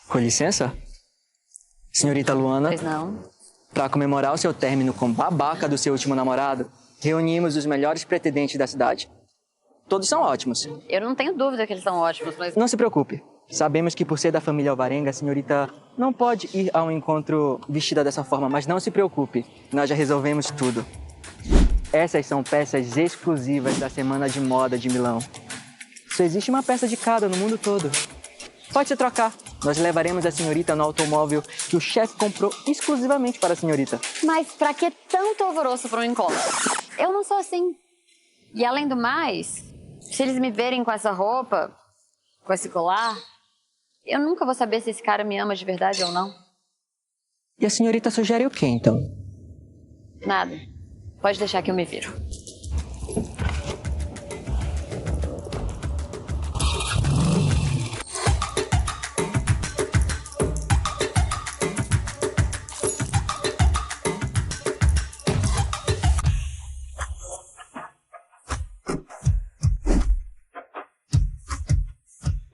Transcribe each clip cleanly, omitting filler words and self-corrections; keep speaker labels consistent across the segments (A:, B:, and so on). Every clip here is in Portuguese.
A: Com licença? Senhorita Luana.
B: Pois não.
A: Para comemorar o seu término com babaca do seu último namorado, reunimos os melhores pretendentes da cidade. Todos são ótimos.
B: Eu não tenho dúvida que eles são ótimos, mas...
A: Não se preocupe. Sabemos que por ser da família Alvarenga, a senhorita não pode ir ao encontro vestida dessa forma, mas não se preocupe. Nós já resolvemos tudo. Essas são peças exclusivas da Semana de Moda de Milão. Só existe uma peça de cada no mundo todo. Pode se trocar. Nós levaremos a senhorita no automóvel que o chefe comprou exclusivamente para a senhorita.
B: Mas pra que tanto alvoroço para um encontro? Eu não sou assim. E além do mais, se eles me verem com essa roupa, com esse colar, eu nunca vou saber se esse cara me ama de verdade ou não.
A: E a senhorita sugere o quê, então?
B: Nada. Pode deixar que eu me viro.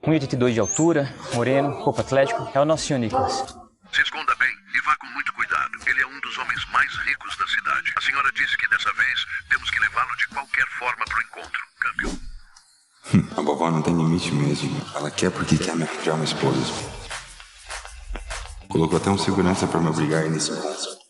C: Um 1,82 de altura, moreno, corpo atlético, é o nosso senhor Nicholas.
D: Se esconda bem e vá com muito cuidado. Ele é um dos homens mais ricos da cidade. A senhora disse que dessa vez temos que levá-lo de qualquer forma para o encontro. Câmbio.
E: A vovó não tem limite mesmo. Ela quer porque quer me arranjar uma esposa. Colocou até um segurança para me obrigar a ir nesse encontro.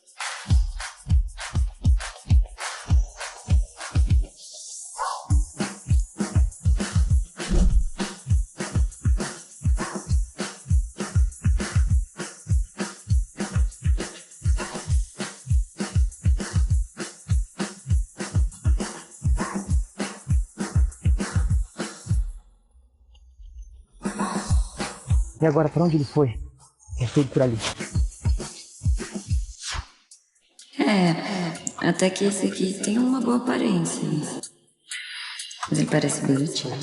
C: E agora, pra onde ele foi? É tudo por ali.
F: Até que esse aqui tem uma boa aparência. Mas ele parece bonitinho.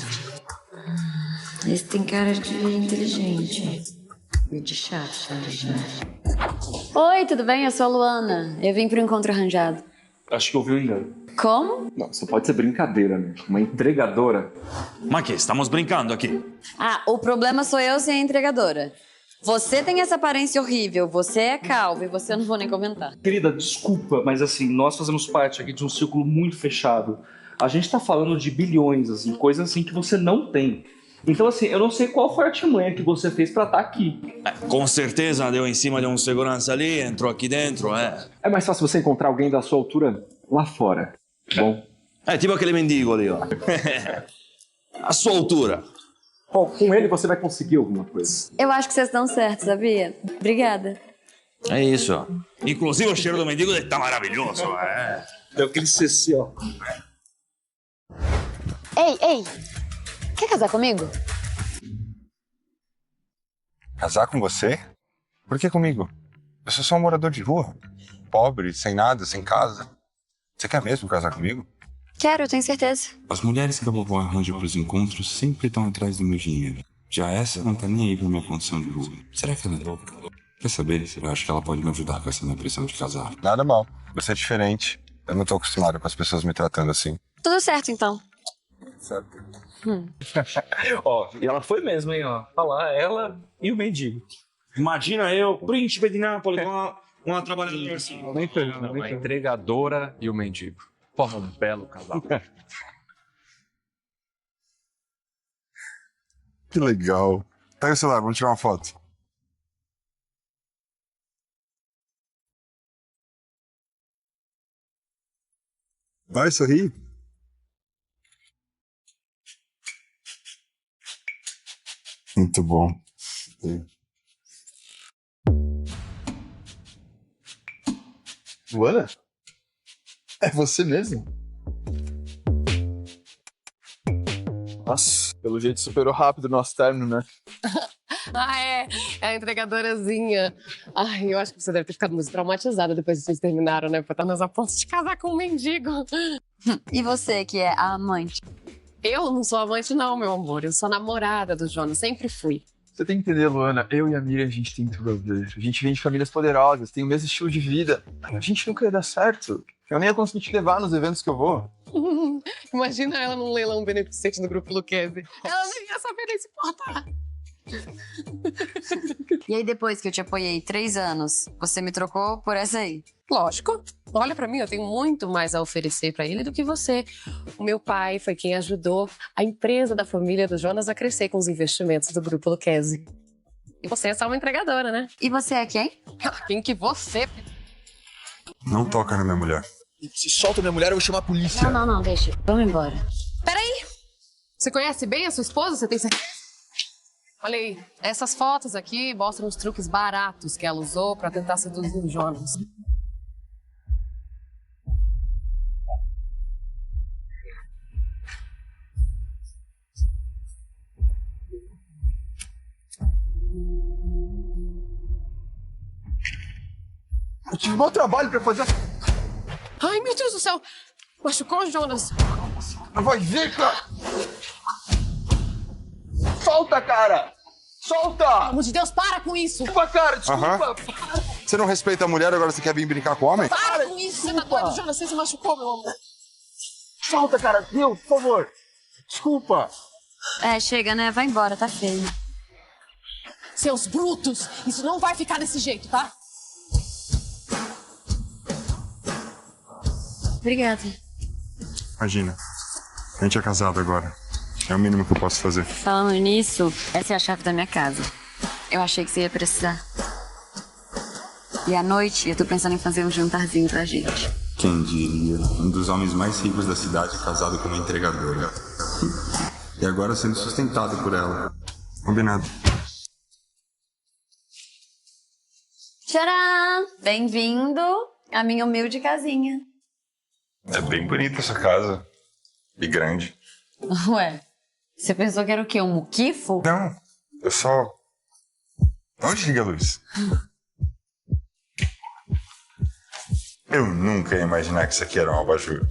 F: Esse tem cara de inteligente. E de chato, sabe?
B: Oi, tudo bem? Eu sou a Luana. Eu vim pro encontro arranjado.
G: Acho que ouviu um engano.
B: Como?
G: Não, só pode ser brincadeira, né? Uma entregadora.
H: Mas que? Estamos brincando aqui.
B: Ah, o problema sou eu ser a entregadora. Você tem essa aparência horrível, você é calvo e você eu não vou nem comentar.
G: Querida, desculpa, mas assim, nós fazemos parte aqui de um círculo muito fechado. A gente tá falando de bilhões, assim, coisas assim que você não tem. Então, assim, eu não sei qual foi a artimanha que você fez pra estar aqui.
H: Com certeza deu em cima de um segurança ali, entrou aqui dentro,
G: É mais fácil você encontrar alguém da sua altura lá fora, bom?
H: É tipo aquele mendigo ali, ó. A sua altura.
G: Bom, com ele você vai conseguir alguma coisa.
B: Eu acho que vocês estão certos, sabia? Obrigada.
H: É isso, ó. Inclusive o cheiro do mendigo está maravilhoso, é.
G: Deu aquele CC, ó.
B: Ei! Quer casar comigo?
E: Casar com você? Por que comigo? Eu sou só um morador de rua. Pobre, sem nada, sem casa. Você quer mesmo casar comigo?
B: Quero, eu tenho certeza.
E: As mulheres que a vovó arranja pros encontros sempre estão atrás do meu dinheiro. Já essa não tá nem aí pra minha condição de rua. Será que ela é louca? Quer saber? Eu acho que ela pode me ajudar com essa minha pressão de casar. Nada mal. Você é diferente. Eu não tô acostumado com as pessoas me tratando assim.
B: Tudo certo, então.
E: Certo.
G: Ó, e ela foi mesmo, hein, ó. Tá lá, ela e o mendigo.
H: Imagina eu, príncipe de Nápoles, com uma trabalhadora assim.
I: Nem ferrando, a entregadora e o mendigo. Porra, um belo casal.
E: Que legal. Pega o celular, vamos tirar uma foto. Vai, sorri. Muito bom.
J: Luana? É você mesmo? Nossa, pelo jeito superou rápido o nosso término, né?
K: É a entregadorazinha. Ai, eu acho que você deve ter ficado muito traumatizada depois que vocês terminaram, né? Por estar nas apostas de casar com um mendigo.
B: E você, que é a amante?
K: Eu não sou amante não, meu amor. Eu sou namorada do Jonas, sempre fui.
J: Você tem que entender, Luana, eu e a Miriam, a gente tem tudo a ver. A gente vem de famílias poderosas, tem o mesmo estilo de vida. A gente nunca ia dar certo. Eu nem ia conseguir te levar nos eventos que eu vou.
K: Imagina ela num leilão beneficente do Grupo Lucchese. Ela nem ia saber nem se portar.
B: E aí, depois que eu te apoiei 3 anos, você me trocou por essa aí?
K: Lógico. Olha pra mim, eu tenho muito mais a oferecer pra ele do que você. O meu pai foi quem ajudou a empresa da família do Jonas a crescer com os investimentos do Grupo Lucchese. E você é só uma entregadora, né?
B: E você é quem?
K: Quem que você...
E: Não toca na minha mulher.
J: Se solta minha mulher, eu vou chamar a polícia.
B: Não, deixa. Vamos embora.
K: Peraí! Você conhece bem a sua esposa? Você tem certeza? Olha aí, essas fotos aqui mostram os truques baratos que ela usou pra tentar seduzir o Jonas.
J: Eu tive um bom trabalho pra fazer.
K: Ai, meu Deus do céu! Machucou o Jonas.
J: Vai ver, cara! Solta, cara! Solta!
K: Pelo amor de Deus, para com isso!
J: Desculpa, cara, desculpa!
E: Você não respeita a mulher, agora você quer vir brincar com o homem?
K: Para com isso! Você tá doido, Jonas? Você se machucou, meu amor.
J: Solta, cara! Deus, por favor! Desculpa!
B: Chega, né? Vai embora, tá feio.
K: Seus brutos! Isso não vai ficar desse jeito, tá?
B: Obrigada.
E: Imagina, a gente é casado agora. É o mínimo que eu posso fazer.
B: Falando nisso, essa é a chave da minha casa. Eu achei que você ia precisar. E à noite, eu tô pensando em fazer um jantarzinho pra gente.
E: Quem diria? Um dos homens mais ricos da cidade casado com uma entregadora. E agora sendo sustentado por ela. Combinado.
B: Tcharam! Bem-vindo à minha humilde casinha.
E: É bem bonita essa casa. E grande.
B: Ué, você pensou que era o quê? Um muquifo?
E: Não, eu só... Onde liga a luz? Eu nunca ia imaginar que isso aqui era um abajur.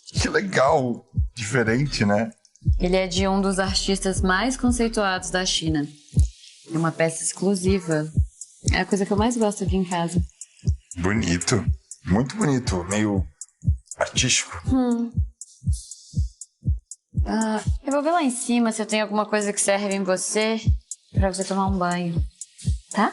E: Que legal. Diferente, né?
B: Ele é de um dos artistas mais conceituados da China. É uma peça exclusiva. É a coisa que eu mais gosto aqui em casa.
E: Bonito. Muito bonito. Meio artístico.
B: Eu vou ver lá em cima se eu tenho alguma coisa que serve em você pra você tomar um banho. Tá?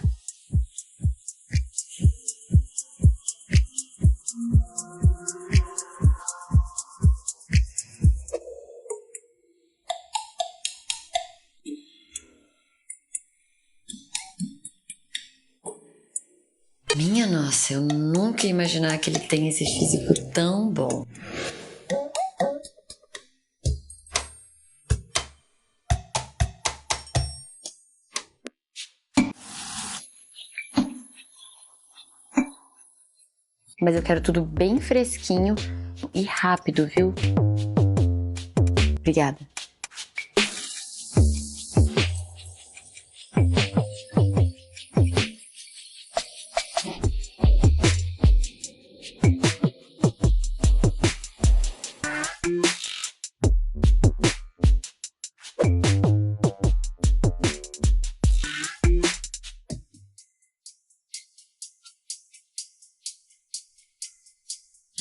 B: Minha nossa, eu nunca ia imaginar que ele tem esse físico tão bom. Mas eu quero tudo bem fresquinho e rápido, viu? Obrigada.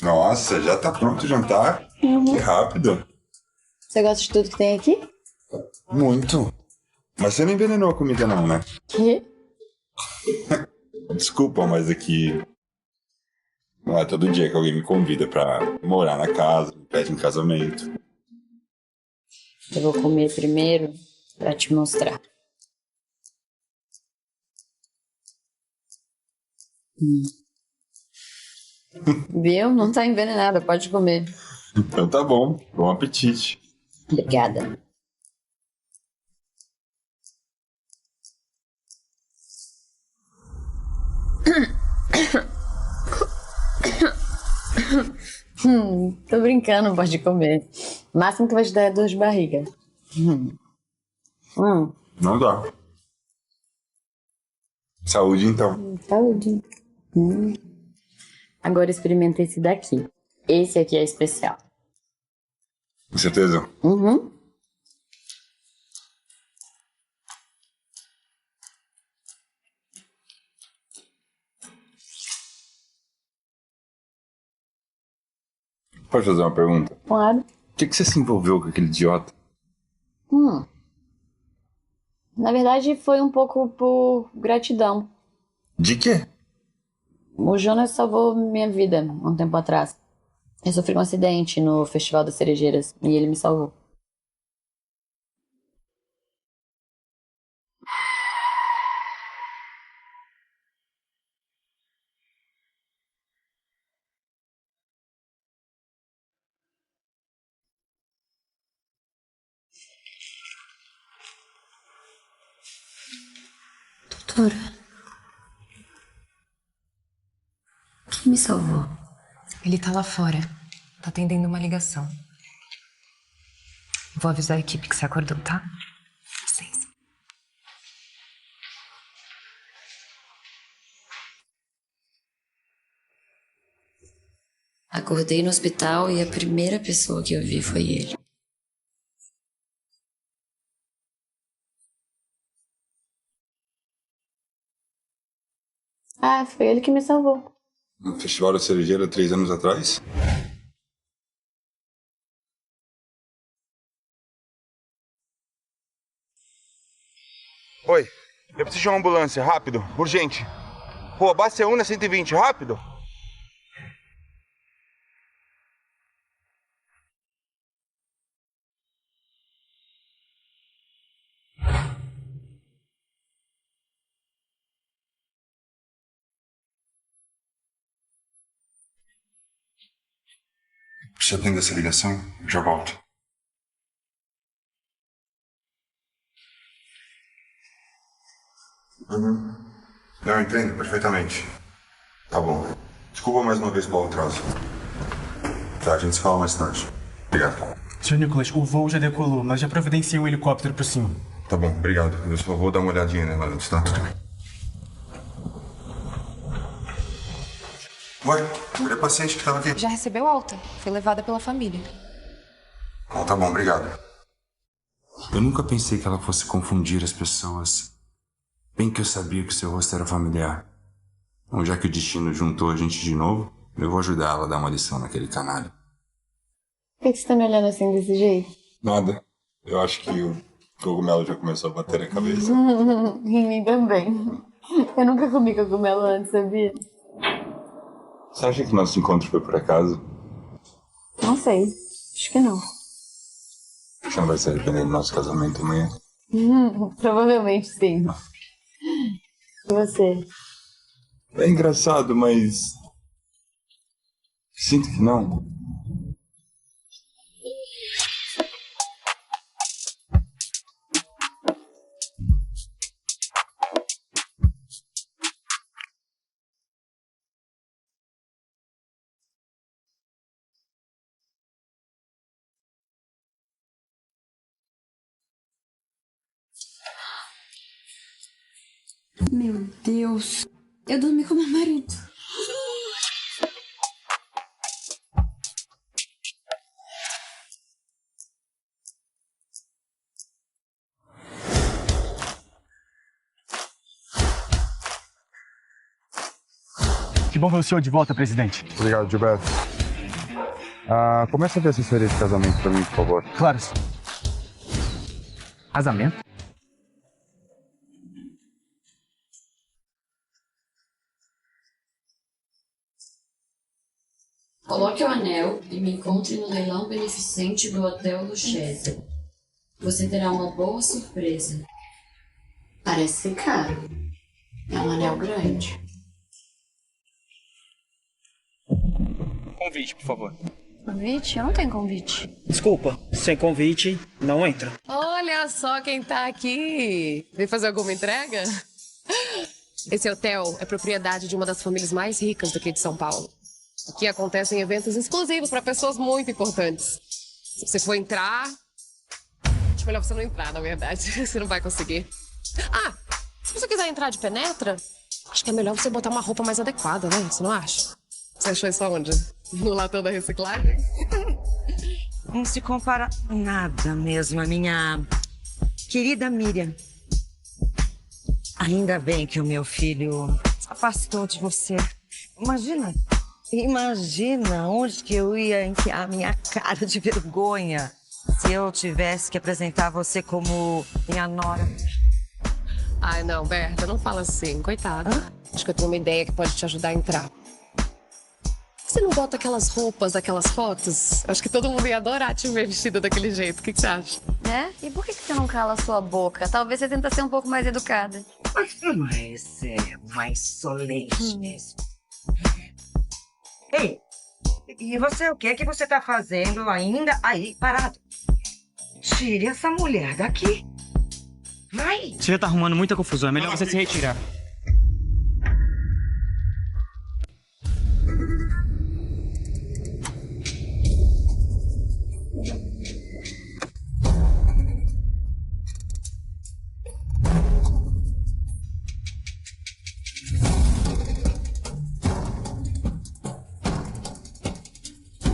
E: Nossa, já tá pronto o jantar? Que rápido.
B: Você gosta de tudo que tem aqui?
E: Muito. Mas você não envenenou a comida não, né?
B: Que?
E: Desculpa, mas aqui... Não é todo dia que alguém me convida pra morar na casa, me pede em casamento.
B: Eu vou comer primeiro pra te mostrar. Viu? Não tá envenenada, pode comer.
E: Então tá bom. Bom apetite.
B: Obrigada. Tô brincando, pode comer. O máximo que vai te dar é dor de barriga.
E: Não dá. Saúde, então.
B: Saúde. Agora experimenta esse daqui. Esse aqui é especial.
E: Com certeza?
F: Uhum.
E: Pode fazer uma pergunta?
F: Claro.
E: Por que você se envolveu com aquele idiota?
B: Na verdade, foi um pouco por gratidão.
E: De quê?
B: O Jonas salvou minha vida há um tempo atrás. Eu sofri um acidente no Festival das Cerejeiras e ele me salvou.
F: Doutora. Quem me salvou?
L: Ele tá lá fora. Tá atendendo uma ligação. Vou avisar a equipe que você acordou, tá? Licença.
F: Acordei no hospital e a primeira pessoa que eu vi foi ele.
B: Ah, foi ele que me salvou.
E: No Festival da Cerejeira 3 anos atrás?
J: Oi, eu preciso de uma ambulância, rápido, urgente. Rua Baceúna 120, rápido.
E: Você atende essa ligação? Já volto. Eu entendo perfeitamente. Tá bom. Desculpa mais uma vez pelo atraso. Tá, a gente se fala mais tarde. Obrigado.
M: Sr. Nicholas, o voo já decolou, mas já providenciei um helicóptero por cima.
E: Tá bom, obrigado. Eu só vou dar uma olhadinha nela antes, tá? Tudo bem. Ué, cadê a paciente que tava aqui?
L: Já recebeu alta. Foi levada pela família.
E: Bom, tá bom, obrigado. Eu nunca pensei que ela fosse confundir as pessoas. Bem que eu sabia que seu rosto era familiar. Bom, já que o destino juntou a gente de novo, eu vou ajudar ela a dar uma lição naquele canalha.
B: Por que você tá me olhando assim desse jeito?
E: Nada. Eu acho que o cogumelo já começou a bater a cabeça.
B: Em mim também. Eu nunca comi cogumelo antes, sabia?
E: Você acha que nosso encontro foi por acaso?
B: Não sei. Acho que não.
E: Você não vai se arrepender do nosso casamento amanhã?
B: Provavelmente sim. E você?
E: É engraçado, mas... sinto que não.
F: Meu Deus. Eu dormi com meu marido.
M: Que bom ver o senhor de volta, presidente.
J: Obrigado, Gilberto. Começa a ver assessoria de casamento pra mim, por favor.
M: Claro. Casamento?
F: Coloque o anel e me encontre no leilão beneficente do Hotel Luchese. Você terá uma boa surpresa. Parece ser caro. É um anel grande.
M: Convite, por favor.
B: Convite? Eu não tenho convite.
M: Desculpa, sem convite, não entra.
K: Olha só quem tá aqui. Vem fazer alguma entrega? Esse hotel é propriedade de uma das famílias mais ricas daqui de São Paulo. Aqui acontecem eventos exclusivos para pessoas muito importantes. Se você for entrar... acho melhor você não entrar, na verdade. Você não vai conseguir. Ah, se você quiser entrar de penetra, acho que é melhor você botar uma roupa mais adequada, né? Você não acha? Você achou isso aonde? No latão da reciclagem?
N: Não se compara nada mesmo a minha querida Miriam. Ainda bem que o meu filho se afastou de você. Imagina onde que eu ia enfiar a minha cara de vergonha se eu tivesse que apresentar você como minha nora.
K: Ai, não, Berta, não fala assim, coitada. Acho que eu tenho uma ideia que pode te ajudar a entrar. Você não bota aquelas roupas daquelas fotos? Acho que todo mundo ia adorar te ver vestida daquele jeito. O que você acha?
B: E por que você não cala a sua boca? Talvez você tenta ser um pouco mais educada.
N: Mas é mais solene mesmo. Ei, e você, o que é que você tá fazendo ainda aí, parado? Tire essa mulher daqui. Vai!
C: Você já tá arrumando muita confusão, é melhor você se retirar.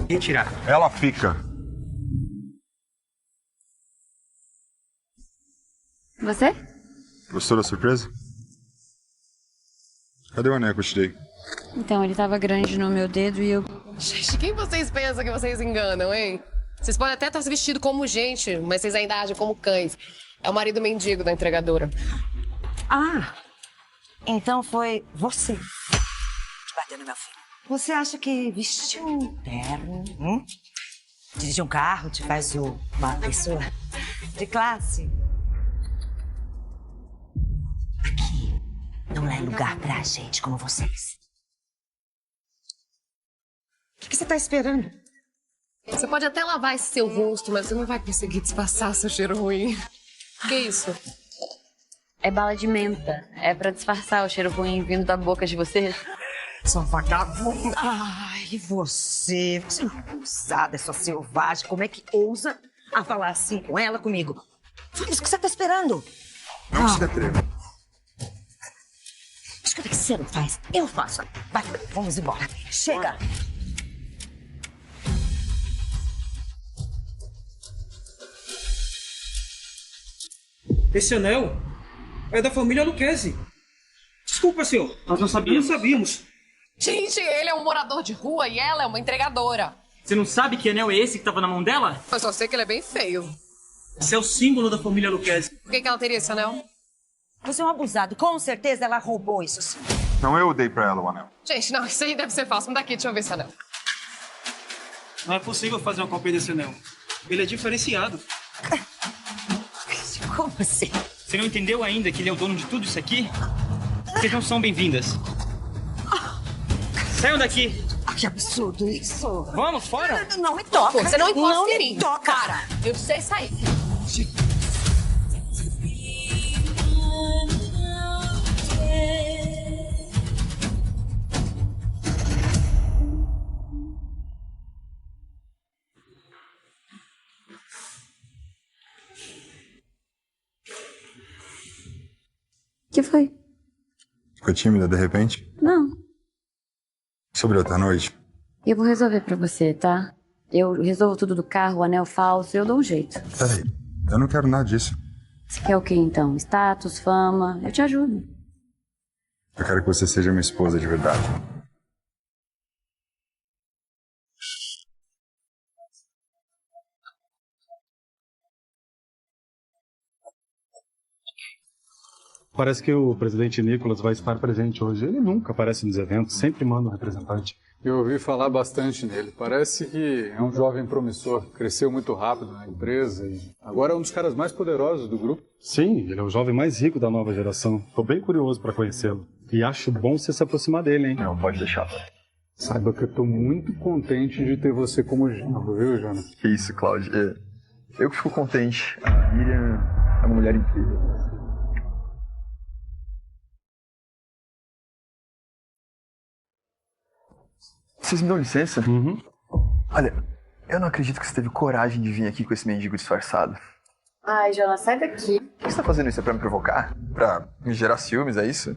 C: Retirar.
E: Ela fica.
B: Você?
E: Gostou da surpresa? Cadê o anel que eu te dei?
B: Então, ele tava grande no meu dedo e eu...
K: Gente, quem vocês pensam que vocês enganam, hein? Vocês podem até estar se vestindo como gente, mas vocês ainda agem como cães. É o marido mendigo da entregadora.
N: Ah, então foi você que bateu no meu filho. Você acha que vestir um terno, dirigir um carro te faz uma pessoa de classe? Aqui não é lugar pra gente como vocês. O que você tá esperando?
K: Você pode até lavar esse seu rosto, mas você não vai conseguir disfarçar seu cheiro ruim. Que isso?
B: É bala de menta. É pra disfarçar o cheiro ruim vindo da boca de vocês.
N: Sua vagabunda. Ai, você não é ousada, essa selvagem. Como é que ousa a falar assim com ela, comigo? Vamos, o que você tá esperando?
E: Não se atreva.
N: Escuta, o que você não faz? Eu faço. Vai, vamos embora. Chega.
C: Esse anel é da família Lucchesi. Desculpa, senhor. Nós não sabíamos. Não sabíamos.
K: Gente, ele é um morador de rua e ela é uma entregadora.
C: Você não sabe que anel é esse que tava na mão dela?
K: Eu só sei que ele é bem feio.
C: Esse é o símbolo da família Lucchesi.
K: Por que ela teria esse anel?
N: Você é um abusado. Com certeza ela roubou isso sim.
E: Não, eu dei pra ela o anel.
K: Gente, não, isso aí deve ser falso. Me dá aqui, deixa eu ver esse anel.
C: Não é possível fazer uma cópia desse anel. Ele é diferenciado.
N: Como assim?
C: Você não entendeu ainda que ele é o dono de tudo isso aqui? Vocês não são bem-vindas. Saiam daqui.
N: Que absurdo isso.
C: Vamos, fora.
N: Não me toca.
K: Você não encosta
N: não
K: em
N: me
K: mim.
N: toca.
K: Cara, eu sei sair.
B: O que foi?
E: Ficou tímida de repente?
B: Não.
E: Sobre outra noite?
B: Eu vou resolver pra você, tá? Eu resolvo tudo do carro, o anel falso, eu dou um jeito.
E: Peraí, eu não quero nada disso.
B: Você quer o quê, então? Status, fama? Eu te ajudo.
E: Eu quero que você seja minha esposa de verdade.
O: Parece que o presidente Nicholas vai estar presente hoje. Ele nunca aparece nos eventos, sempre manda um representante.
P: Eu ouvi falar bastante nele. Parece que é um jovem promissor. Cresceu muito rápido na empresa e agora é um dos caras mais poderosos do grupo.
O: Sim, ele é o jovem mais rico da nova geração. Tô bem curioso para conhecê-lo. E acho bom você se aproximar dele, hein?
P: Não, pode deixar, pai. Saiba que eu tô muito contente de ter você como genro, viu, Jonas?
J: Que isso, Cláudio. Eu que fico contente. A Miriam é uma mulher incrível. Vocês me dão licença? Olha, eu não acredito que você teve coragem de vir aqui com esse mendigo disfarçado.
B: Ai, Jonas, sai daqui.
J: Por que você tá fazendo isso? É pra me provocar? Pra me gerar ciúmes, é isso?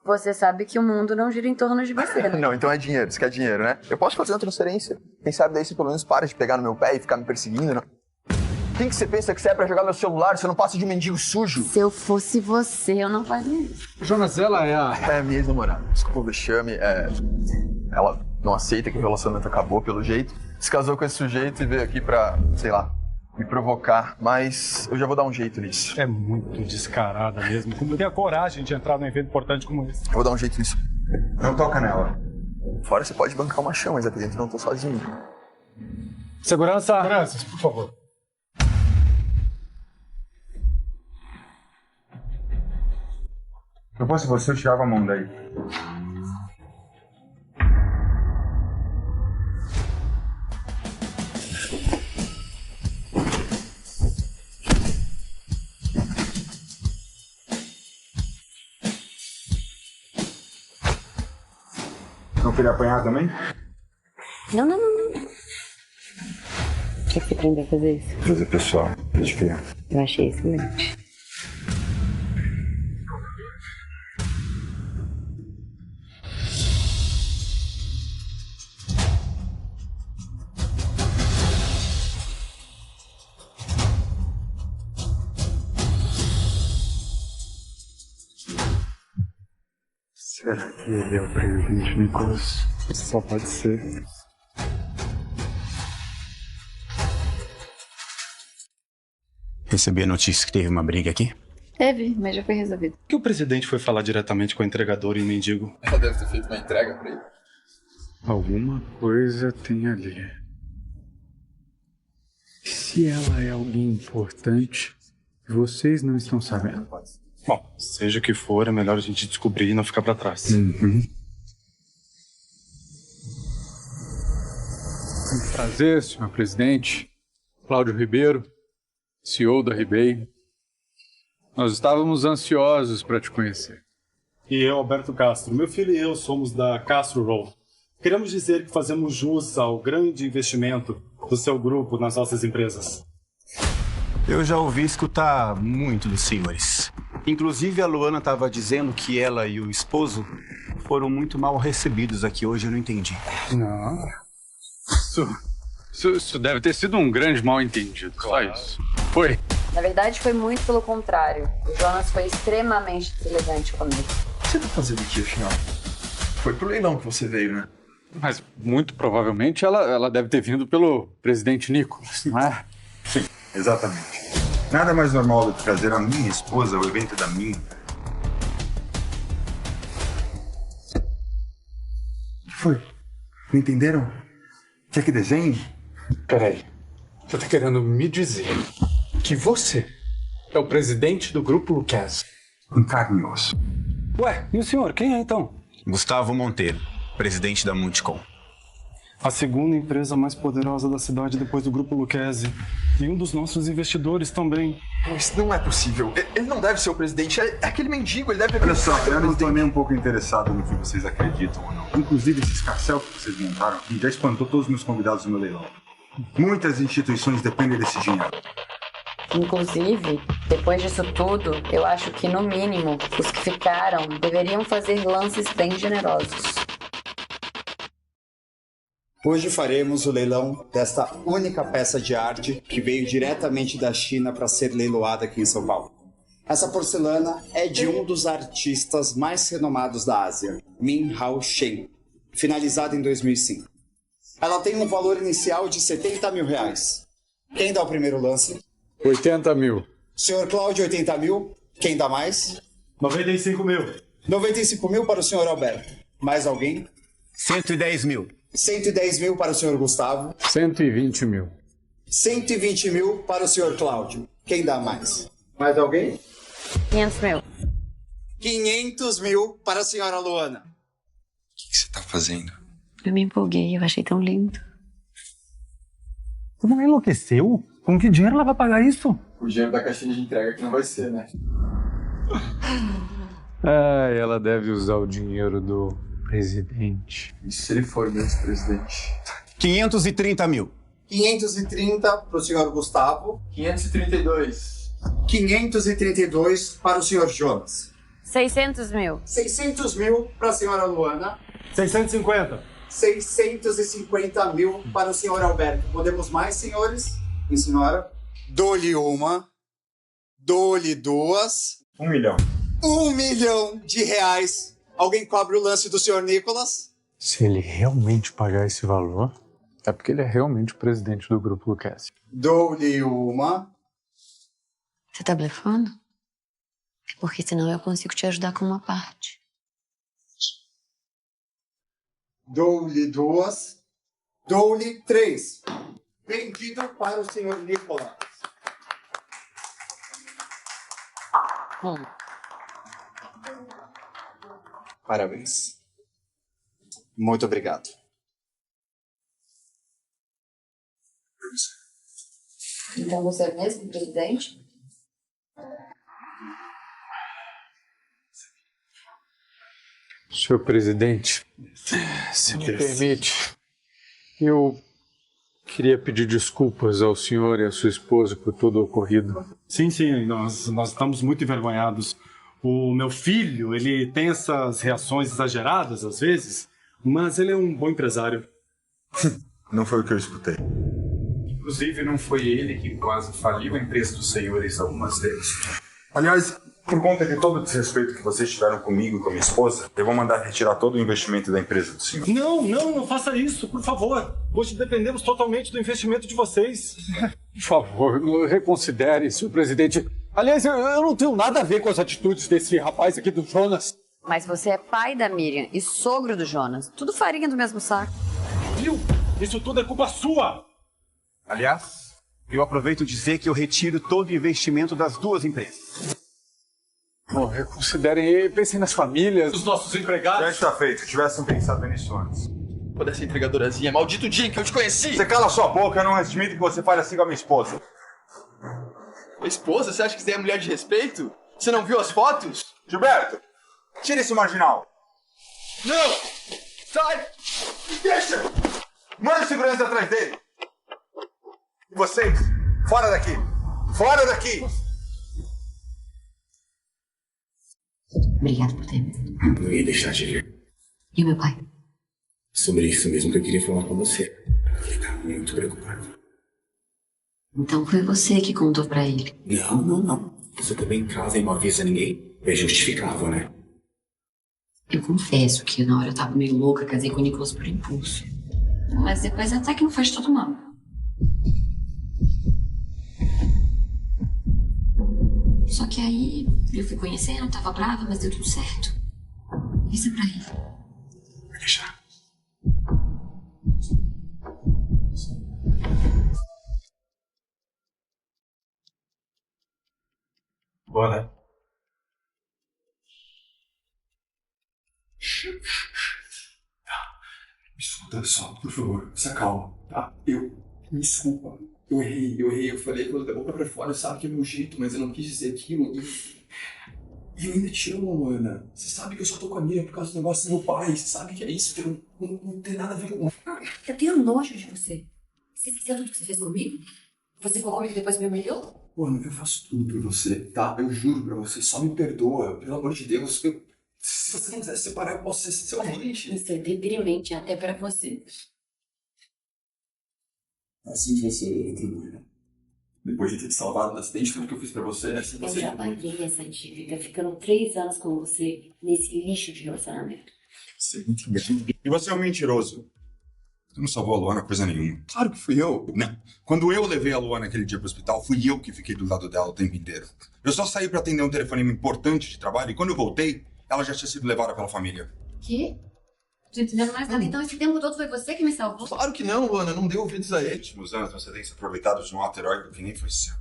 B: Você sabe que o mundo não gira em torno de você, né?
J: Não, então é dinheiro. Você quer dinheiro, né? Eu posso fazer uma transferência. Quem sabe daí você pelo menos para de pegar no meu pé e ficar me perseguindo, né? Quem que você pensa que você é pra jogar meu celular? Você não passa de um mendigo sujo?
B: Se eu fosse você, eu não faria isso.
P: Jonas, ela é
J: minha ex-namorada. Desculpa o vexame. Ela não aceita que o relacionamento acabou pelo jeito. Se casou com esse sujeito e veio aqui pra, sei lá, me provocar. Mas eu já vou dar um jeito nisso.
O: É muito descarada mesmo. Como tem a coragem de entrar num evento importante como esse?
J: Eu vou dar um jeito nisso. Não toca nela. Fora você pode bancar uma chama, mas aqui dentro eu não tô sozinho.
O: Segurança! Seguranças, por favor.
E: Se eu fosse você, eu tirava a mão daí. Não queria apanhar também?
B: Não. O que você aprendeu a fazer isso?
E: Coisa pessoal, desde criança.
B: Eu achei excelente.
O: Será que ele é o presidente, Nicholas? Só pode ser.
Q: Recebi a notícia que teve uma briga aqui.
B: Teve, mas já foi resolvido.
O: Por que o presidente foi falar diretamente com a entregadora e mendigo?
J: Ela deve ter feito uma entrega pra ele.
O: Alguma coisa tem ali. Se ela é alguém importante, vocês não estão sabendo. Bom, seja o que for, é melhor a gente descobrir e não ficar pra trás.
P: Prazer, senhor presidente. Cláudio Ribeiro, CEO da Ribei. Nós estávamos ansiosos para te conhecer.
O: E eu, Alberto Castro. Meu filho e eu somos da Castro Roll. Queremos dizer que fazemos jus ao grande investimento do seu grupo nas nossas empresas.
Q: Eu já ouvi escutar muito dos senhores. Inclusive, a Luana estava dizendo que ela e o esposo foram muito mal recebidos aqui hoje, eu não entendi.
P: Não. Isso deve ter sido um grande mal-entendido, só isso. Foi.
B: Na verdade, foi muito pelo contrário. O Jonas foi extremamente deselegante comigo.
J: O que você tá fazendo aqui, afinal? Foi pro leilão que você veio, né?
P: Mas, muito provavelmente, ela deve ter vindo pelo presidente Nicholas, não é?
E: Sim, exatamente. Nada mais normal do que trazer a minha esposa ao evento da minha. O que foi? Não entenderam? Quer que desenhe?
P: Peraí. Você tá querendo me dizer que você é o presidente do Grupo Lucchese?
E: Em carne e osso.
O: Ué, e o senhor? Quem é então?
Q: Gustavo Monteiro, presidente da Multicom.
O: A segunda empresa mais poderosa da cidade depois do Grupo Lucchese. E um dos nossos investidores também.
J: Isso não é possível. Ele não deve ser o presidente. É aquele mendigo, ele deve...
E: Olha só, eu não estou nem um pouco interessado no que vocês acreditam ou não. Inclusive, esse escarcéu que vocês montaram aqui já espantou todos os meus convidados no meu leilão. Muitas instituições dependem desse dinheiro.
B: Inclusive, depois disso tudo, eu acho que, no mínimo, os que ficaram deveriam fazer lances bem generosos.
R: Hoje faremos o leilão desta única peça de arte que veio diretamente da China para ser leiloada aqui em São Paulo. Essa porcelana é de um dos artistas mais renomados da Ásia, Min Hao Shen, finalizada em 2005. Ela tem um valor inicial de R$70 mil. Quem dá o primeiro lance?
P: 80 mil.
R: Senhor Cláudio, 80 mil. Quem dá mais?
O: 95 mil.
R: 95 mil para o senhor Alberto. Mais alguém?
Q: 110 mil.
R: 110 mil para o senhor Gustavo.
P: 120 mil.
R: 120 mil para o senhor Cláudio. Quem dá mais? Mais alguém?
B: 500 mil.
R: 500 mil para a senhora Luana.
E: O que você tá fazendo?
B: Eu me empolguei, eu achei tão lindo.
M: Tu não enlouqueceu? Com que dinheiro ela vai pagar isso?
J: O dinheiro da caixinha de entrega que não vai ser, né?
P: Ela deve usar o dinheiro do presidente.
J: E se ele for mesmo presidente?
Q: 530 mil.
R: 530 para o senhor Gustavo.
J: 532.
R: 532 para o senhor Jonas.
B: 600 mil.
R: 600 mil para a senhora Luana.
O: 650.
R: 650 mil para o senhor Alberto. Podemos mais, senhores? E senhora? Dou-lhe uma. Dou-lhe duas.
Q: 1 milhão.
R: 1 milhão de reais. Alguém cobre o lance do senhor Nicolas?
P: Se ele realmente pagar esse valor, é porque ele é realmente o presidente do Grupo Lucchesi.
R: Dou-lhe uma.
F: Você tá blefando? Porque senão eu consigo te ajudar com uma parte.
R: Dou-lhe duas. Dou-lhe três. Vendido para o senhor Nicolas. Parabéns. Muito obrigado.
B: Então você é mesmo presidente?
P: Senhor presidente, se me permite, eu queria pedir desculpas ao senhor e à sua esposa por todo o ocorrido.
O: Sim, nós estamos muito envergonhados. O meu filho, ele tem essas reações exageradas às vezes, mas ele é um bom empresário.
E: Não foi o que eu escutei.
I: Inclusive, não foi ele que quase faliu a empresa dos senhores algumas vezes.
E: Aliás, por conta de todo o desrespeito que vocês tiveram comigo e com a minha esposa, eu vou mandar retirar todo o investimento da empresa do senhor.
O: Não faça isso, por favor. Hoje dependemos totalmente do investimento de vocês.
P: Por favor, reconsidere, senhor presidente. Aliás, eu não tenho nada a ver com as atitudes desse rapaz aqui do Jonas.
B: Mas você é pai da Miriam e sogro do Jonas. Tudo farinha do mesmo saco.
O: Viu? Isso tudo é culpa sua!
Q: Aliás, eu aproveito dizer que eu retiro todo o investimento das duas empresas.
P: Bom, reconsiderem e pensem nas famílias.
O: Os nossos empregados.
E: Já está feito. Tivessem pensado nisso antes.
J: Pô, dessa entregadorazinha, maldito dia em que eu te conheci!
E: Você cala sua boca, eu não admito que você fale assim com a minha esposa.
J: Esposa? Você acha que você é mulher de respeito? Você não viu as fotos?
E: Gilberto, tira esse marginal.
J: Não! Sai!
E: Deixa! Manda segurança atrás dele. E vocês, fora daqui! Fora daqui!
F: Obrigada por ter vindo.
H: Não ia deixar de vir.
F: E o meu pai?
H: Sobre isso mesmo que eu queria falar com você. Ele tá muito preocupado.
F: Então foi você que contou pra ele.
H: Não. Você também em casa e não avisa ninguém. É justificável, né?
F: Eu confesso que na hora eu tava meio louca, casei com o Nicolas por impulso. Mas depois até que não faz todo mal. Só que aí eu fui conhecendo, tava brava, mas deu tudo certo. Isso é pra ele.
H: Vai deixar.
O: Bora.
E: Me escuta só, por favor, se acalma, tá? Me desculpa. Eu errei. Eu falei da boca pra fora, sabe que é meu jeito, mas eu não quis dizer aquilo. E eu ainda te amo, Luana. Você sabe que eu só tô com a Miriam por causa do negócio do meu pai. Você sabe que é isso, que não tem nada a ver com...
F: Eu tenho nojo de você. Você esqueceu tudo que você fez comigo? Você ficou comigo e depois me humilhou?
E: Luana, eu faço tudo por você, tá? Eu juro pra você, só me perdoa, pelo amor de Deus. Se você não quiser se separar, eu posso ser seu amante.
F: Isso é deprimente até pra você.
E: Assim que você retribui, né? Depois de ter te salvado do acidente, tudo que eu fiz pra você, assim
F: Eu
E: você...
F: já paguei essa dívida, ficando 3 anos com você nesse lixo de relacionamento.
E: Você é muito engano. E você é um mentiroso. Você não salvou a Luana coisa nenhuma.
J: Claro que fui eu.
E: Não. Quando eu levei a Luana aquele dia pro hospital, fui eu que fiquei do lado dela o tempo inteiro. Eu só saí pra atender um telefonema importante de trabalho e quando eu voltei, ela já tinha sido levada pela família.
F: Que? Não tô entendendo mais nada. Então esse tempo todo foi você que me salvou?
J: Claro que não, Luana. Não deu ouvidos a ele.
E: Nos últimos anos você tem se aproveitado de um ato heróico que nem foi seu.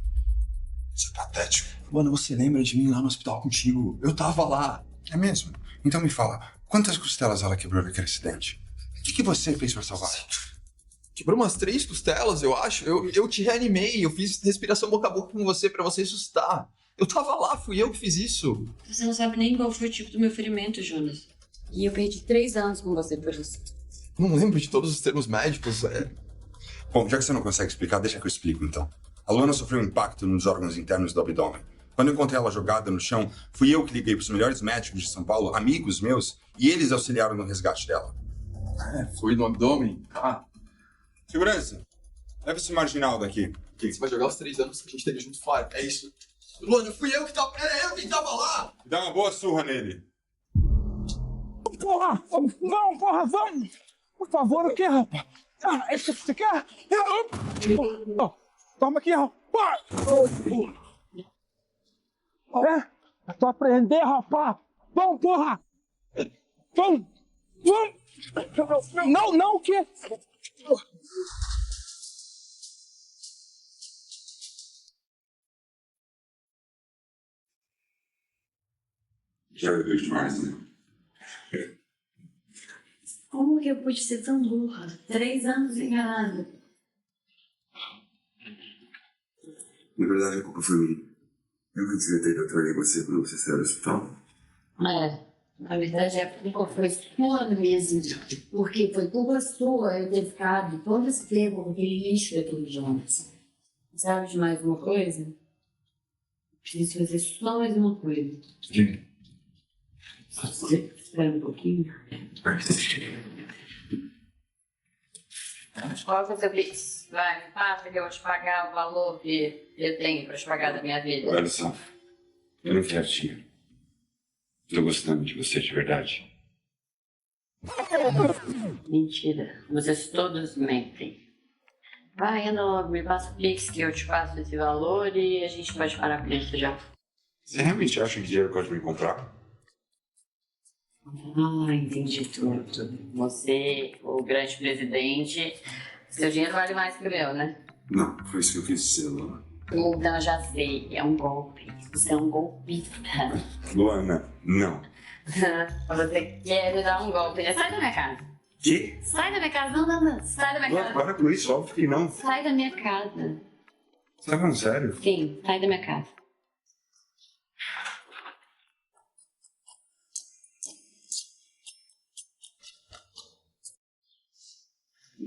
E: Isso é patético.
J: Luana, você lembra de mim lá no hospital contigo? Eu tava lá.
E: É mesmo? Então me fala, quantas costelas ela quebrou naquele acidente? O que você fez pra salvar?
J: Quebrou umas 3 costelas, eu acho. Eu te reanimei, eu fiz respiração boca a boca com você pra você ressuscitar. Eu tava lá, fui eu que fiz isso.
F: Você não sabe nem qual foi o tipo do meu ferimento, Jonas. E eu perdi 3 anos com você por isso.
J: Não lembro de todos os termos médicos,
E: Bom, já que você não consegue explicar, deixa que eu explico então. A Luana sofreu um impacto nos órgãos internos do abdômen. Quando eu encontrei ela jogada no chão, fui eu que liguei para os melhores médicos de São Paulo, amigos meus, e eles auxiliaram no resgate dela.
J: Foi no abdômen? Ah.
E: Segurança, leva esse marginal daqui.
J: Você vai jogar os 3 anos que a gente teve junto fora, é isso? Luana, fui eu que tava... Era eu que tava lá!
E: Dá uma boa surra nele.
C: Porra! Não, porra, vamos! Por favor, o que, rapaz? Ah, esse que você quer? Toma aqui, rapaz! É só aprender, rapaz! Vamos, porra! Vamos! Vamos! Não, o quê?
E: Já bebeu demais, né?
F: Como que eu pude ser tão burra? 3 anos enganada.
E: Na verdade, a culpa foi minha. Eu que devia ter ido atrás de você quando você saiu do hospital.
F: Na verdade, a culpa foi sua mesmo. Porque foi culpa sua eu ter ficado todo esse tempo com aquele lixo daquele Jonas. Sabe de mais uma coisa? Preciso fazer só mais uma coisa.
E: Sim.
F: Espera um pouquinho. Qual que é o seu Pix? Vai, me passa que eu vou te pagar o valor que eu tenho pra te pagar da minha vida.
E: Olha só, eu não quero dinheiro. Tô gostando de você de verdade.
F: Mentira, vocês todos mentem. Vai, anda logo, me passa o Pix que eu te passo esse valor e a gente pode parar por isso já.
E: Você realmente acha que dinheiro pode me comprar?
F: Ah, entendi tudo. Você, o grande presidente, seu dinheiro vale mais que o meu, né?
E: Não, foi isso que eu quis dizer, Luana.
F: Então, já sei, é um golpe. Você é um golpista.
E: Luana, não.
F: Você quer me dar um golpe, né? Sai da minha casa.
E: Que?
F: Sai da minha casa. Não. Sai da minha
E: Luana,
F: casa.
E: para com isso, óbvio que não.
F: Sai da minha casa.
E: Você tá falando sério?
F: Sim, sai da minha casa.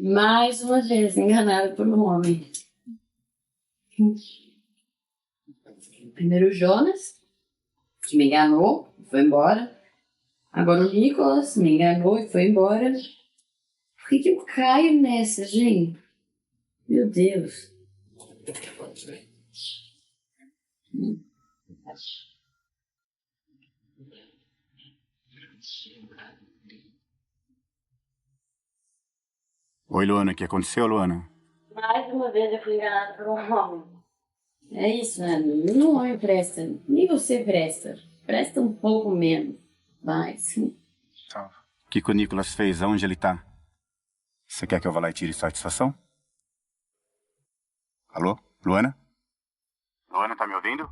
F: Mais uma vez enganada por um homem. Primeiro o Jonas, que me enganou, foi embora. Agora o Nicolas me enganou e foi embora. Por que eu caio nessa, gente? Meu Deus.
Q: Oi, Luana, o que aconteceu, Luana?
F: Mais uma vez eu fui enganada por um homem. É isso, né? Nenhum homem presta. Nem você presta. Presta um pouco menos. Mas...
Q: O que o Nicolas fez? Aonde ele tá? Você quer que eu vá lá e tire satisfação? Alô? Luana? Luana, tá me ouvindo?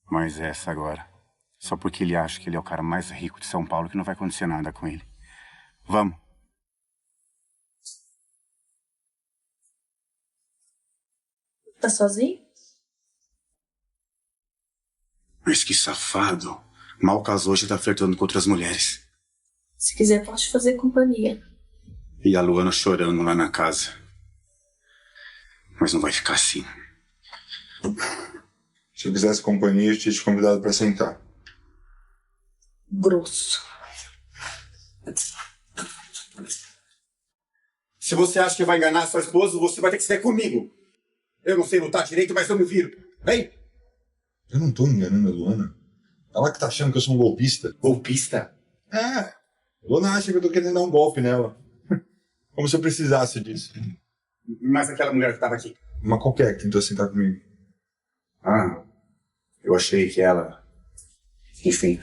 Q: Mas essa agora. Só porque ele acha que ele é o cara mais rico de São Paulo que não vai acontecer nada com ele. Vamos.
S: Tá sozinho?
Q: Mas que safado. Mal casou, já tá flertando com outras mulheres.
S: Se quiser, posso te fazer companhia.
Q: E a Luana chorando lá na casa. Mas não vai ficar assim.
E: Se eu quisesse companhia, eu tinha te convidado pra sentar.
S: Grosso.
R: Se você acha que vai enganar sua esposa, você vai ter que ser comigo. Eu não sei lutar direito, mas eu me viro. Vem!
E: Eu não tô enganando a Luana. Ela que tá achando que eu sou um golpista.
R: Golpista?
E: É. A Luana acha que eu tô querendo dar um golpe nela. Como se eu precisasse disso.
R: Mas aquela mulher que tava aqui.
E: Uma qualquer que tentou sentar comigo.
Q: Ah, eu achei que ela... Enfim.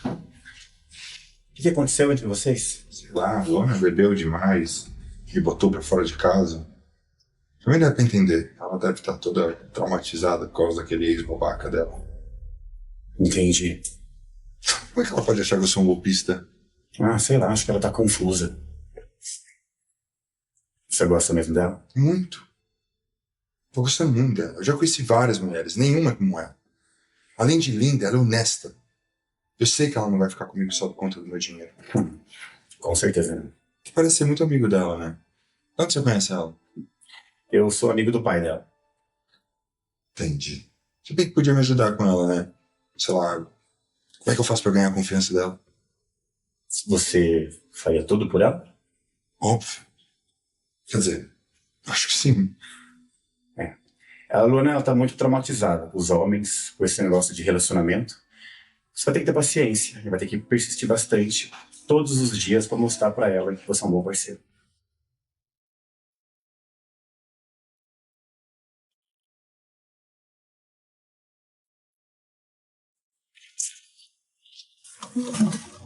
R: O que aconteceu entre vocês?
E: Sei lá, a Luana bebeu demais. Me botou pra fora de casa. Também dá pra entender. Ela deve estar toda traumatizada por causa daquele ex-babaca dela.
Q: Entendi.
E: Como é que ela pode achar que eu sou um golpista?
Q: Ah, sei lá, acho que ela tá confusa. Você gosta mesmo dela?
E: Muito. Tô gostando muito dela. Eu já conheci várias mulheres, nenhuma como ela. Além de linda, ela é honesta. Eu sei que ela não vai ficar comigo só por conta do meu dinheiro.
Q: Com certeza.
E: Você parece ser muito amigo dela, né? Onde você conhece ela?
T: Eu sou amigo do pai dela.
E: Entendi. Você bem que podia me ajudar com ela, né? Sei lá, como é que eu faço pra ganhar a confiança dela?
T: Você faria tudo por ela?
E: Óbvio. Quer dizer, acho que sim.
T: A Luana, ela tá muito traumatizada. Os homens, com esse negócio de relacionamento. Você vai ter que ter paciência. E vai ter que persistir bastante, todos os dias, pra mostrar pra ela que você é um bom parceiro.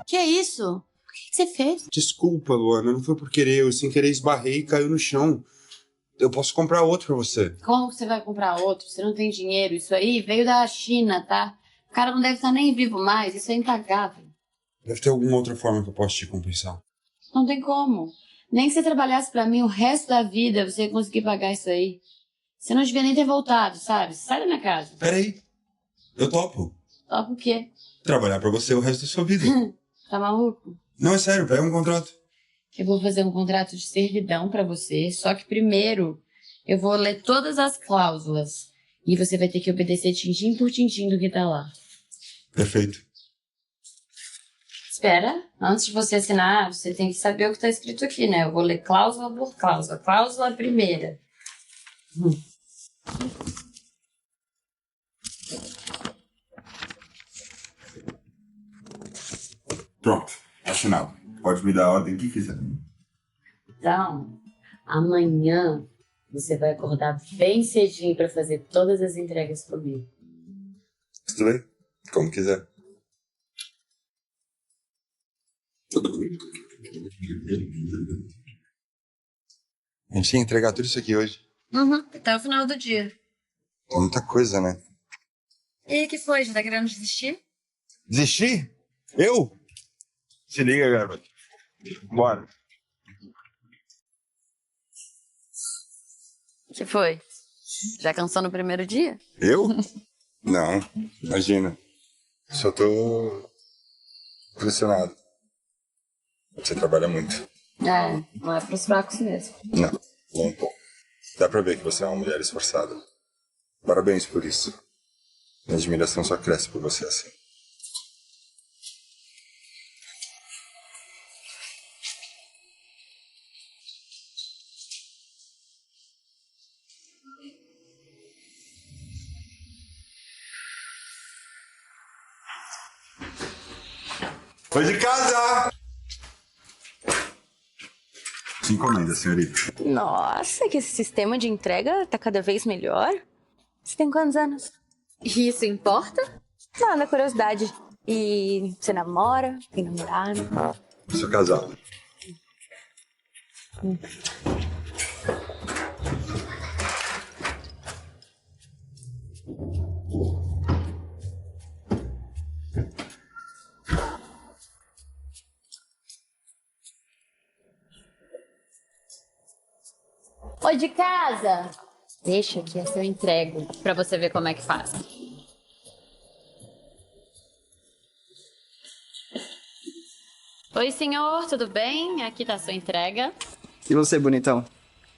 U: Que é isso? O que você fez?
E: Desculpa, Luana, não foi por querer. Eu sem querer esbarrei e caiu no chão. Eu posso comprar outro pra você.
U: Como que você vai comprar outro? Você não tem dinheiro. Isso aí veio da China, tá? O cara não deve estar nem vivo mais. Isso é impagável.
E: Deve ter alguma outra forma que eu possa te compensar.
U: Não tem como. Nem que você trabalhasse pra mim o resto da vida, você ia conseguir pagar isso aí. Você não devia nem ter voltado, sabe? Sai da minha casa.
E: Peraí. Eu topo.
U: Topa o quê?
E: Trabalhar pra você o resto da sua vida.
U: Tá maluco?
E: Não, é sério, pega um contrato.
U: Eu vou fazer um contrato de servidão pra você, só que primeiro eu vou ler todas as cláusulas. E você vai ter que obedecer tintim por tintim do que tá lá.
E: Perfeito.
U: Espera, antes de você assinar, você tem que saber o que tá escrito aqui, né? Eu vou ler cláusula por cláusula. Cláusula primeira.
E: Pronto, assinado. Pode me dar a ordem que quiser.
U: Então, amanhã você vai acordar bem cedinho pra fazer todas as entregas comigo.
E: Tudo bem? Como quiser. A gente tem que entregar tudo isso aqui hoje.
U: Até o final do dia.
E: É muita coisa, né?
U: E o que foi? Já tá querendo desistir?
E: Desistir? Eu? Se liga, garoto. Bora.
U: O que foi? Já cansou no primeiro dia?
E: Eu? Não, imagina. Só tô impressionado. Você trabalha muito.
U: É, não é pros fracos mesmo.
E: Não, nem um pouco. Dá pra ver que você é uma mulher esforçada. Parabéns por isso. Minha admiração só cresce por você assim. Foi de casa! Se encomenda, senhorita.
U: Nossa, que esse sistema de entrega tá cada vez melhor. Você tem quantos anos? Isso importa? Nada, curiosidade. E você namora? Tem namorado?
E: Sou casado.
U: Oi, de casa! Deixa que essa eu entrego pra você ver como é que faz. Oi, senhor, tudo bem? Aqui tá a sua entrega.
A: E você, bonitão?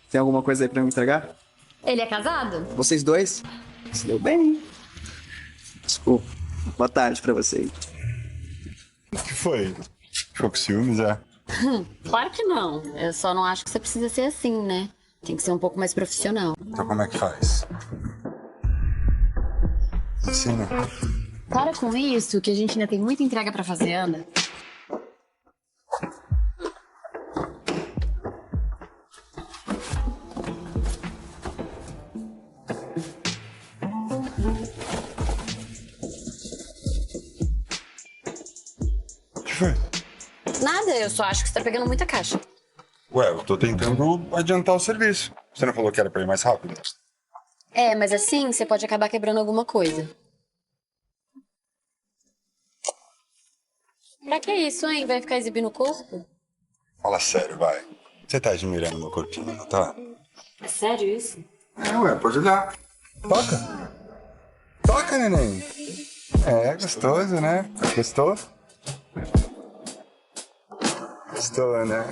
A: Tem alguma coisa aí pra me entregar?
U: Ele é casado?
A: Vocês dois? Se deu bem. Desculpa. Boa tarde pra vocês.
E: O que foi? Ficou com ciúmes, é?
U: Claro que não. Eu só não acho que você precisa ser assim, né? Tem que ser um pouco mais profissional.
E: Então como é que faz? Ensina.
U: Para com isso, que a gente ainda tem muita entrega pra fazer, anda.
E: O que foi?
U: Nada, eu só acho que você tá pegando muita caixa.
E: Ué, eu tô tentando adiantar o serviço. Você não falou que era pra ir mais rápido?
U: É, mas assim você pode acabar quebrando alguma coisa. Pra que isso, hein? Vai ficar exibindo o corpo?
E: Fala sério, vai. Você tá admirando meu corpinho, não tá?
U: É sério isso?
E: É, ué, pode olhar. Toca. Toca, neném. É, gostoso, né? Gostou? Gostou, né?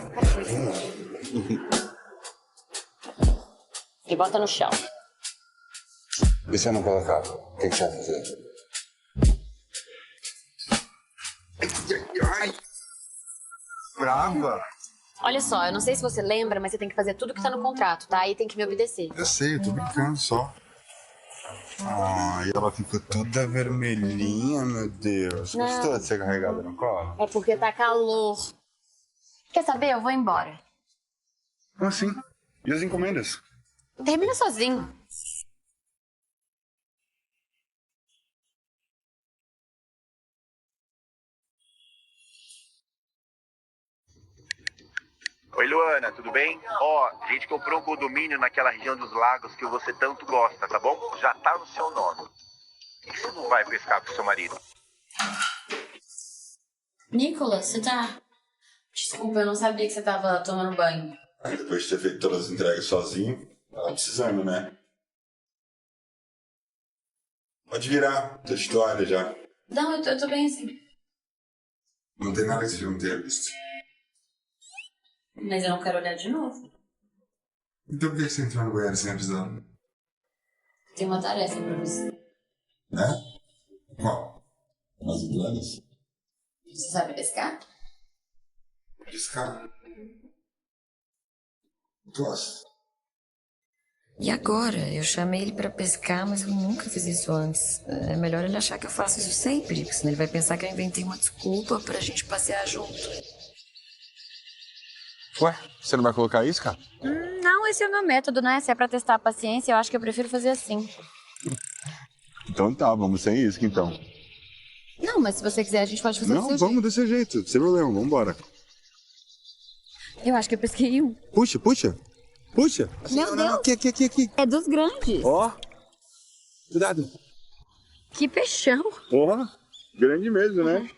B: E bota no chão.
E: E se eu não colocar, o que você vai fazer?
J: Ai. Brava.
B: Olha só, eu não sei se você lembra, mas você tem que fazer tudo que tá no contrato, tá? E tem que me obedecer.
E: Eu sei, eu tô brincando só. Ai, ela ficou toda vermelhinha, meu Deus.
B: Não.
E: Gostou de ser carregada no colo?
B: É porque tá calor. Quer saber? Eu vou embora.
E: Como assim? E as encomendas?
B: Termina sozinho.
D: Oi, Luana, tudo bem? Ó, a gente comprou um condomínio naquela região dos lagos que você tanto gosta, tá bom? Já tá no seu nome. Por que você não vai pescar com seu marido?
F: Nicolas, você tá... Desculpa, eu não sabia que você tava tomando banho.
E: Aí depois de ter feito todas as entregas sozinho, tava precisando, né? Pode virar, tô de toalha já.
F: Não, eu tô bem assim.
E: Não tem nada que você não tenha visto.
F: Mas eu não quero olhar de novo.
E: Então por que você entrou no banheiro sem avisar?
F: Tem uma tarefa pra você.
E: Né? Qual? As entradas?
F: Você sabe pescar?
E: Pescar? Gosto.
U: E agora? Eu chamei ele pra pescar, mas eu nunca fiz isso antes. É melhor ele achar que eu faço isso sempre, porque senão ele vai pensar que eu inventei uma desculpa pra gente passear junto.
E: Ué, você não vai colocar isso, cara?
B: Não, esse é o meu método, né? Se é pra testar a paciência, eu acho que eu prefiro fazer assim.
E: Então tá, vamos sem isso então.
B: Não, mas se você quiser, a gente pode fazer do
E: Não,
B: seu
E: vamos desse jeito, sem problema, vamos embora.
B: jeito. Eu acho que eu pesquei um.
E: Puxa, puxa, puxa.
B: Meu Deus!
E: Aqui.
B: É dos grandes.
E: Ó, cuidado.
B: Que peixão.
E: Ó, grande mesmo, né?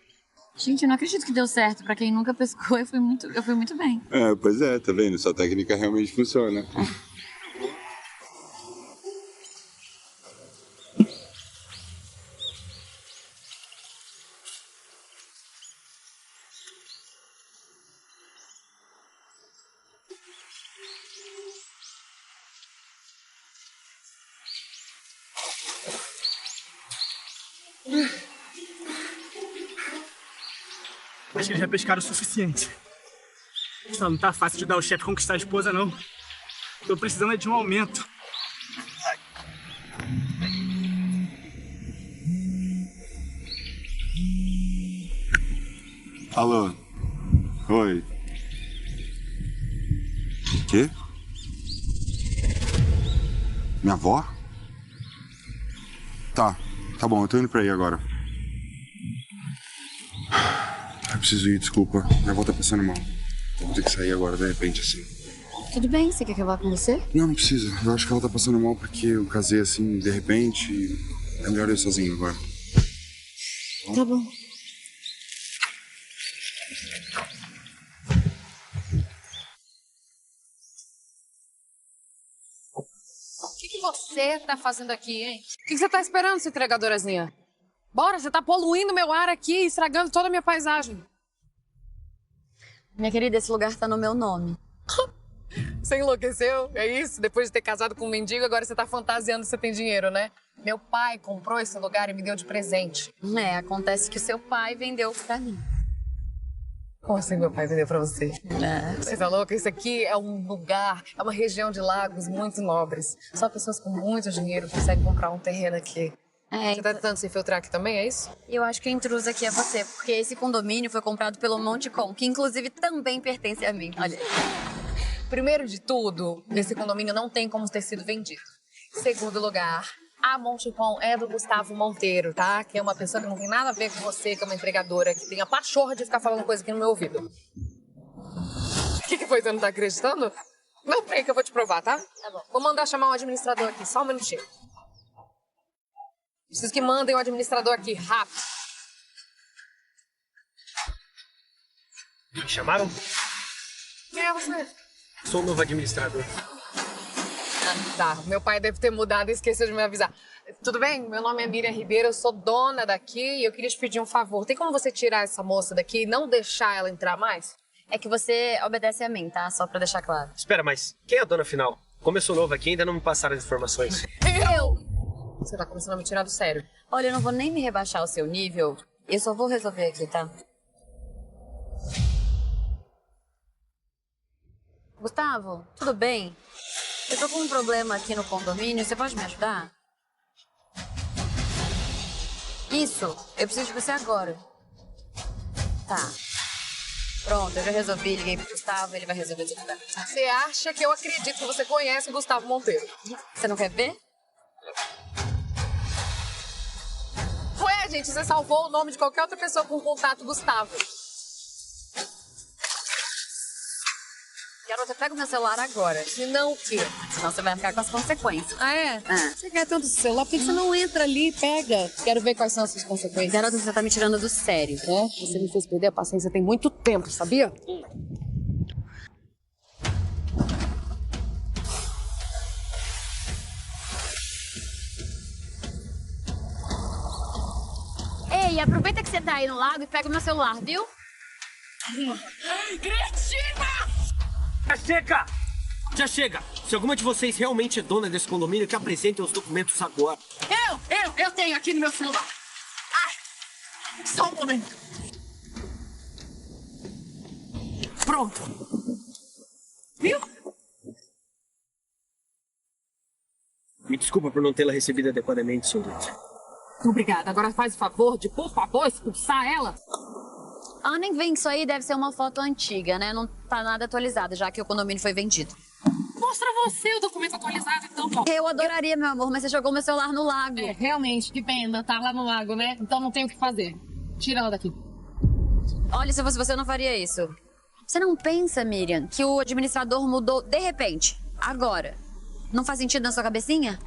B: Gente, eu não acredito que deu certo. Pra quem nunca pescou, eu fui muito bem.
E: É, pois é, tá vendo? Sua técnica realmente funciona.
C: Acho que eles já pescaram o suficiente. Só não tá fácil de dar o chefe conquistar a esposa, não. Tô precisando de um aumento.
E: Alô? Oi. Quê? Minha avó? Tá bom, eu tô indo pra aí agora. Eu preciso ir, desculpa. Minha avó tá passando mal. Vou ter que sair agora, de repente, assim.
B: Tudo bem? Você quer que eu vá com você?
E: Não precisa. Eu acho que ela tá passando mal porque eu casei assim, de repente. E é melhor eu ir sozinho agora.
B: Tá bom.
K: O que você tá fazendo aqui, hein? O que você tá esperando, sua entregadorazinha? Bora, você tá poluindo meu ar aqui, estragando toda a minha paisagem.
B: Minha querida, esse lugar tá no meu nome.
K: Você enlouqueceu? É isso? Depois de ter casado com um mendigo, agora você tá fantasiando que você tem dinheiro, né? Meu pai comprou esse lugar e me deu de presente.
B: É, acontece que o seu pai vendeu pra mim.
K: Como assim meu pai vendeu pra você?
B: É.
K: Você tá louca? Isso aqui é um lugar, é uma região de lagos muito nobres. Só pessoas com muito dinheiro conseguem comprar um terreno aqui. Você tá tentando se infiltrar aqui também, é isso?
B: Eu acho que a intrusa aqui é você, porque esse condomínio foi comprado pelo Montecom, que inclusive também pertence a mim. Olha.
K: Primeiro de tudo, esse condomínio não tem como ter sido vendido. Segundo lugar, a Montecom é do Gustavo Monteiro, tá? Que é uma pessoa que não tem nada a ver com você, que é uma entregadora, que tem a pachorra de ficar falando coisa aqui no meu ouvido. O que foi? Você não tá acreditando? Não, peraí que eu vou te provar, tá? Tá bom. Vou mandar chamar um administrador aqui, só um minutinho. Preciso que mandem o administrador aqui, rápido.
C: Me chamaram?
K: Quem é você?
C: Sou o novo administrador.
K: Tá, meu pai deve ter mudado e esqueceu de me avisar. Tudo bem? Meu nome é Miriam Ribeiro, eu sou dona daqui e eu queria te pedir um favor. Tem como você tirar essa moça daqui e não deixar ela entrar mais?
B: É que você obedece a mim, tá? Só pra deixar claro.
C: Espera, mas quem é a dona final?
G: Como eu sou novo aqui, ainda não me passaram as informações.
K: Você tá começando a me tirar do sério.
B: Olha, eu não vou nem me rebaixar ao seu nível. Eu só vou resolver aqui, tá? Gustavo, tudo bem? Eu tô com um problema aqui no condomínio. Você pode me ajudar? Isso. Eu preciso de você agora. Tá. Pronto, eu já resolvi. Liguei pro Gustavo, ele vai resolver tudo.
K: Você acha que eu acredito que você conhece o Gustavo Monteiro?
B: Você não quer ver?
K: Ué, gente, você salvou o nome de qualquer outra pessoa com contato Gustavo.
B: Garota, pega o meu celular agora.
K: Senão o quê?
B: Senão você vai ficar com as consequências.
K: Ah, é? Você quer tanto celular, por que você não entra ali e pega? Quero ver quais são as suas consequências.
B: Garota, você tá me tirando do sério.
K: É? Você me fez perder a paciência tem muito tempo, sabia?
B: Ei, aproveita que você tá aí no lago e pega o meu celular, viu?
K: Cretina!
G: Já chega! Já chega! Se alguma de vocês realmente é dona desse condomínio, que apresentem os documentos agora.
K: Eu tenho aqui no meu celular. Ai, só um momento. Pronto. Viu?
G: Me desculpa por não tê-la recebido adequadamente, senhorita.
K: Obrigada. Agora faz o favor de, por favor, expulsar ela.
B: Ah, nem vem, isso aí deve ser uma foto antiga, né? Não tá nada atualizada, já que o condomínio foi vendido.
K: Mostra você o documento atualizado, então, Paulo.
B: Eu adoraria, meu amor, mas você jogou meu celular no lago.
K: É, realmente, que pena, tá lá no lago, né? Então não tem o que fazer. Tira ela daqui.
B: Olha, se fosse você, eu não faria isso. Você não pensa, Miriam, que o administrador mudou de repente, agora? Não faz sentido na sua cabecinha?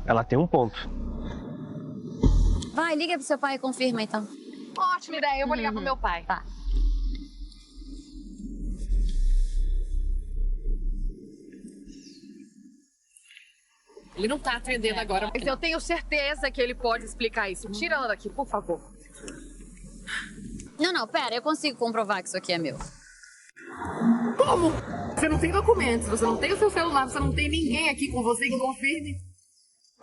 G: Ela tem um ponto.
B: Vai, liga pro seu pai e confirma, então.
K: Ótima ideia, eu vou ligar pro meu pai.
B: Tá.
K: Ele não tá atendendo agora, mas eu tenho certeza que ele pode explicar isso. Tira ela daqui, por favor.
B: Não, pera, eu consigo comprovar que isso aqui é meu.
K: Como? Você não tem documentos, você não tem o seu celular, você não tem ninguém aqui com você que confirme.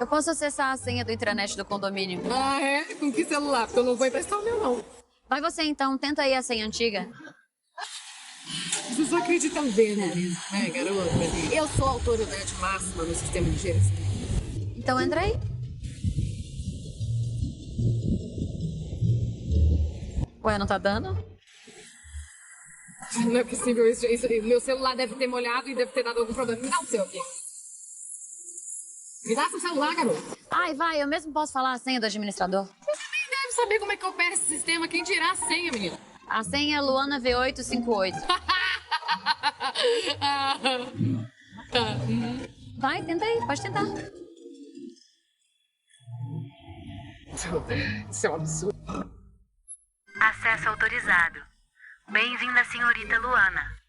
B: Eu posso acessar a senha do intranet do condomínio.
K: Ah, é? Com que celular? Porque eu não vou emprestar o meu, não.
B: Vai você, então. Tenta aí a senha antiga.
K: Vocês só acreditam ver, né? É, garota. Eu sou a autoridade máxima no sistema de geração.
B: Então entra aí. Ué, não tá dando?
K: Não é possível isso. Meu celular deve ter molhado e deve ter dado algum problema. Me dá o seu aqui. Me dá seu celular, garoto.
B: Ai, vai, eu mesmo posso falar a senha do administrador.
K: Você nem deve saber como é que opera esse sistema. Quem dirá a senha, menina?
B: A senha é Luana V858. Vai, tenta aí, pode tentar.
K: Isso é um absurdo.
V: Acesso autorizado. Bem-vinda, senhorita Luana.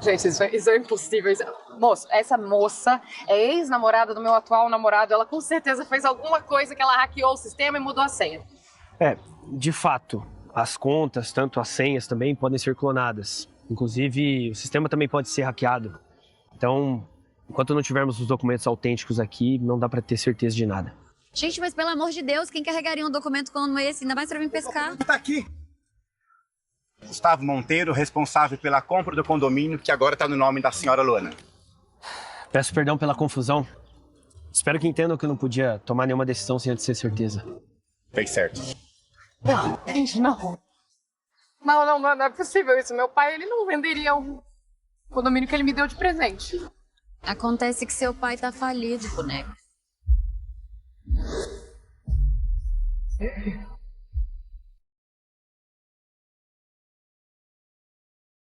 K: Gente, isso é impossível. Moço, essa moça é ex-namorada do meu atual namorado. Ela com certeza fez alguma coisa que ela hackeou o sistema e mudou a senha.
G: De fato, as contas, tanto as senhas também, podem ser clonadas. Inclusive, o sistema também pode ser hackeado. Então, enquanto não tivermos os documentos autênticos aqui, não dá pra ter certeza de nada.
B: Gente, mas pelo amor de Deus, quem carregaria um documento como esse? Ainda mais pra vir pescar.
Q: Tá aqui. Gustavo Monteiro, responsável pela compra do condomínio, que agora tá no nome da senhora Luana.
G: Peço perdão pela confusão. Espero que entendam que eu não podia tomar nenhuma decisão sem antes ter certeza.
Q: Fez certo.
K: Não, gente, não. Não é possível isso. Meu pai, ele não venderia o condomínio que ele me deu de presente.
B: Acontece que seu pai tá falido, boneco.